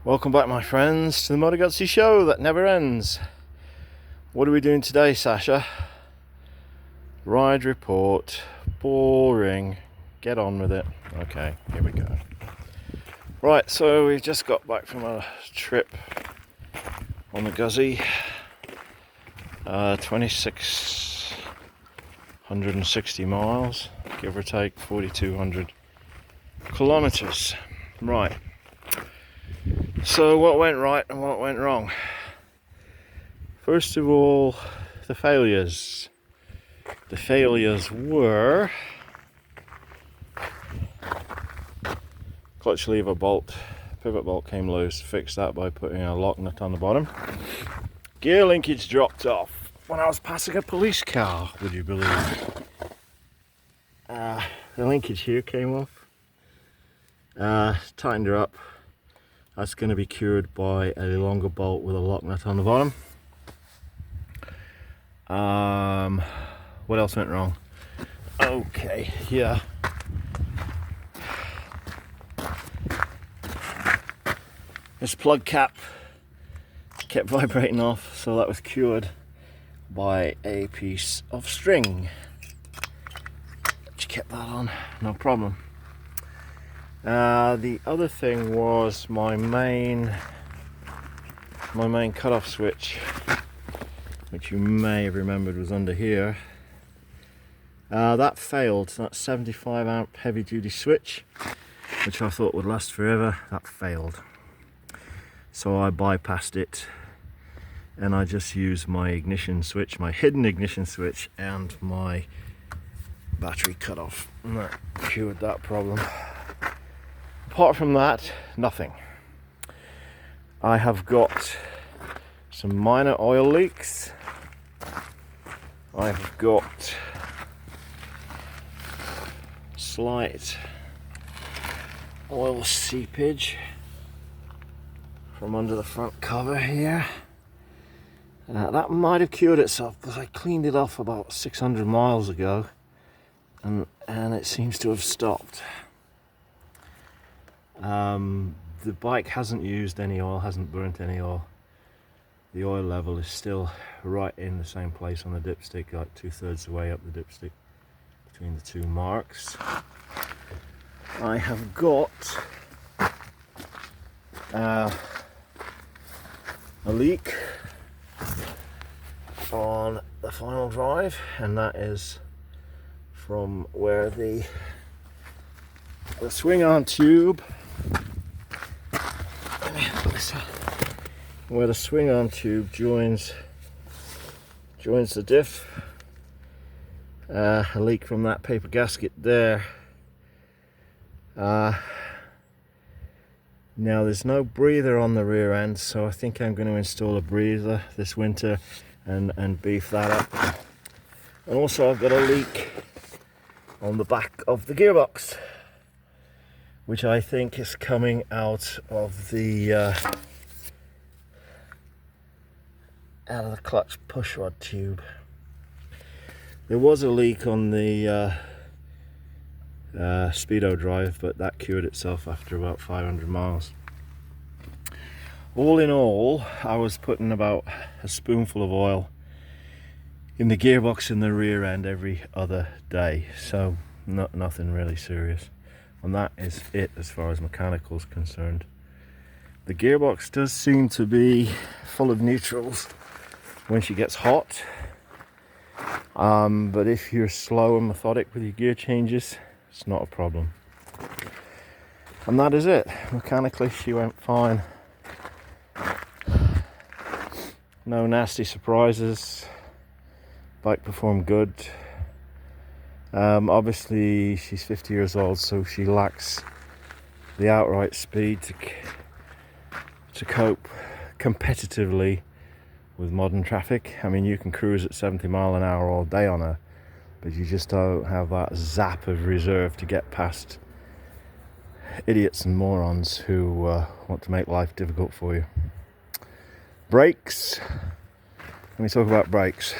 Welcome back, my friends, to the Moto Guzzi show that never ends. What are we doing today, Sasha? Ride report. Boring. Get on with it. Okay, here we go. Right, so we've just got back from a trip on the Guzzi. 2,660 miles, give or take 4,200 kilometers. Right. So what went right and what went wrong? First of all, the failures. The failures were clutch lever bolt, pivot bolt came loose. Fixed that by putting a lock nut on the bottom. Gear linkage dropped off when I was passing a police car, would you believe? The linkage here came off. Tightened her up. That's going to be cured by a longer bolt with a lock nut on the bottom. What else went wrong? Okay, yeah. This plug cap kept vibrating off, so that was cured by a piece of string. Just kept that on, no problem. The other thing was my main cutoff switch, which you may have remembered was under here. That failed. That 75 amp heavy duty switch, which I thought would last forever, that failed. So I bypassed it and I just used my ignition switch, my hidden ignition switch, and my battery cutoff, and that cured that problem. Apart from that, nothing. I have got some minor oil leaks. I've got slight oil seepage from under the front cover here. That might have cured itself because I cleaned it off about 600 miles ago, and it seems to have stopped. The bike hasn't used any oil, hasn't burnt any oil. The oil level is still right in the same place on the dipstick, like 2/3 the way up the dipstick between the two marks. I have got a leak on the final drive, and that is from where the swing arm tube, where the swing arm tube joins the diff. A leak from that paper gasket there. Now there's no breather on the rear end, so I think I'm going to install a breather this winter and beef that up. And also I've got a leak on the back of the gearbox, which I think is coming out of the clutch pushrod tube. There was a leak on the speedo drive, but that cured itself after about 500 miles. All in all, I was putting about a spoonful of oil in the gearbox in the rear end every other day, so nothing really serious. And that is it as far as mechanical is concerned. The gearbox does seem to be full of neutrals when she gets hot, but if you're slow and methodic with your gear changes, it's not a problem. And that is it. Mechanically she went fine. No nasty surprises. Bike performed good. Obviously she's 50 years old, so she lacks the outright speed to cope competitively with modern traffic. I mean, you can cruise at 70 mile an hour all day on her, but you just don't have that zap of reserve to get past idiots and morons who want to make life difficult for you. Brakes. Let me talk about brakes.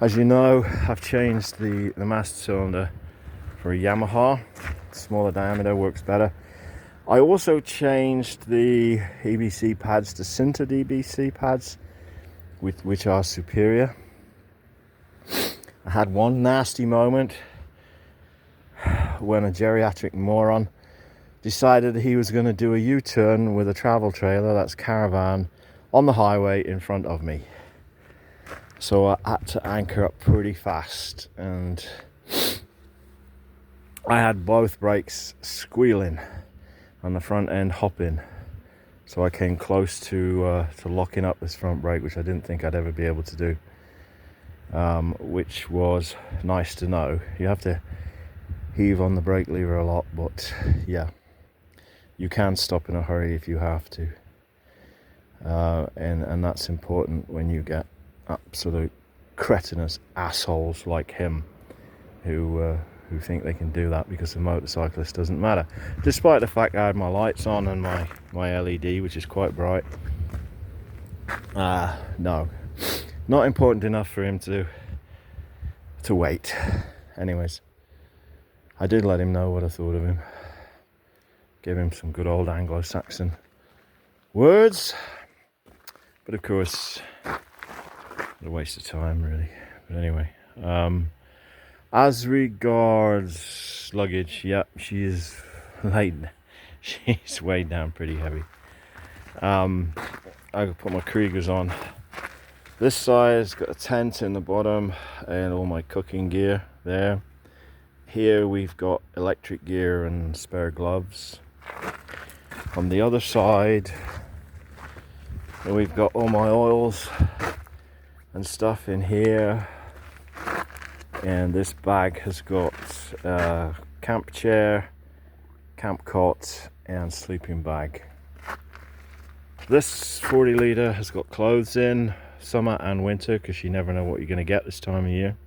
As you know, I've changed the master cylinder for a Yamaha. Smaller diameter, works better. I also changed the EBC pads to Sinter DBC pads, which are superior. I had one nasty moment when a geriatric moron decided he was going to do a U-turn with a travel trailer, that's caravan, on the highway in front of me. So I had to anchor up pretty fast, and I had both brakes squealing and the front end hopping. So I came close to locking up this front brake, which I didn't think I'd ever be able to do, which was nice to know. You have to heave on the brake lever a lot, but yeah, you can stop in a hurry if you have to. And that's important when you get absolute cretinous assholes like him who think they can do that because the motorcyclist doesn't matter. Despite the fact I had my lights on and my LED, which is quite bright. No, not important enough for him to wait. Anyways, I did let him know what I thought of him. Give him some good old Anglo-Saxon words. But of course, a waste of time really. But anyway, as regards luggage, yeah, she's weighed down pretty heavy. I put my Kriegers on. This side's got a tent in the bottom and all my cooking gear there. Here we've got electric gear and spare gloves. On the other side, we've got all my oils and stuff in here. And this bag has got camp chair, camp cot, and sleeping bag. This 40 litre has got clothes in, summer and winter, because you never know what you're going to get this time of year.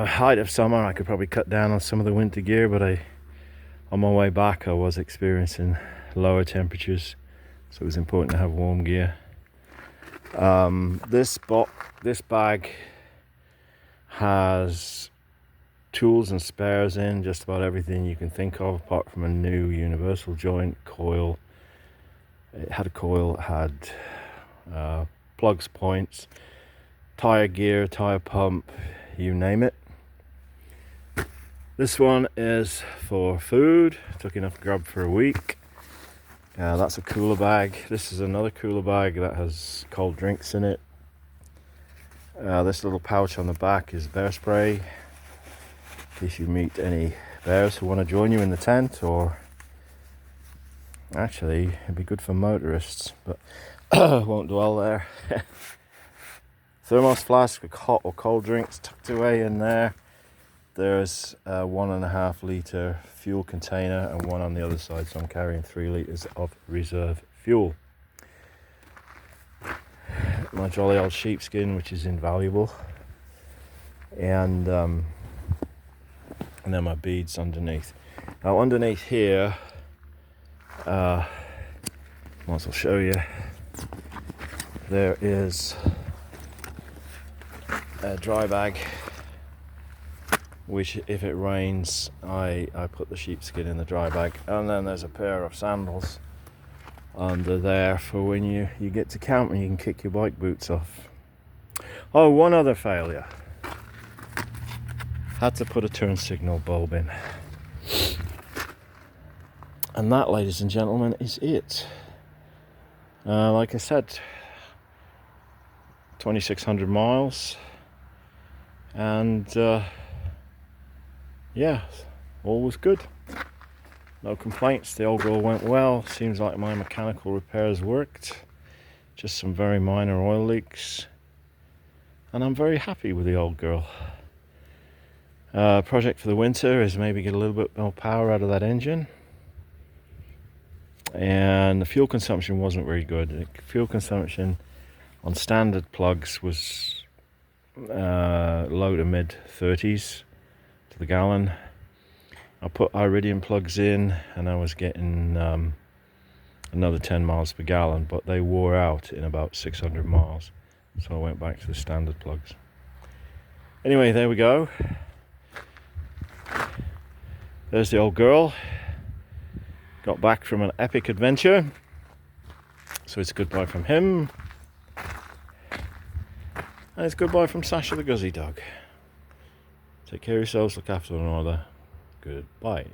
Height of summer, I could probably cut down on some of the winter gear, but on my way back I was experiencing lower temperatures, so it was important to have warm gear. This bag has tools and spares in, just about everything you can think of, apart from a new universal joint coil. It had a coil, it had plugs, points, tire gear, tire pump, you name it. This one is for food. Took enough grub for a week. That's a cooler bag. This is another cooler bag that has cold drinks in it. This little pouch on the back is bear spray, in case you meet any bears who want to join you in the tent, or actually it'd be good for motorists, but won't dwell there. Thermos flask with hot or cold drinks tucked away in there. There's a 1.5 litre fuel container and one on the other side, so I'm carrying 3 litres of reserve fuel. My jolly old sheepskin, which is invaluable, and then my beads underneath. Now underneath here, might as well show you, there is a dry bag, which if it rains I put the sheepskin in the dry bag, and then there's a pair of sandals under there for when you get to camp and you can kick your bike boots off. Oh, one other failure, had to put a turn signal bulb in, and that, ladies and gentlemen, is it. Like I said, 2,600 miles, and yeah, all was good. No complaints. The old girl went well. Seems like my mechanical repairs worked. Just some very minor oil leaks, and I'm very happy with the old girl. Project for the winter is maybe get a little bit more power out of that engine. And the fuel consumption wasn't very good. The fuel consumption on standard plugs was low to mid 30s to the gallon. I put iridium plugs in and I was getting another 10 miles per gallon, but they wore out in about 600 miles, so I went back to the standard plugs. Anyway, there we go. There's the old girl. Got back from an epic adventure. So it's goodbye from him. And it's goodbye from Sasha the Guzzi dog. Take care of yourselves, look after one another. Goodbye.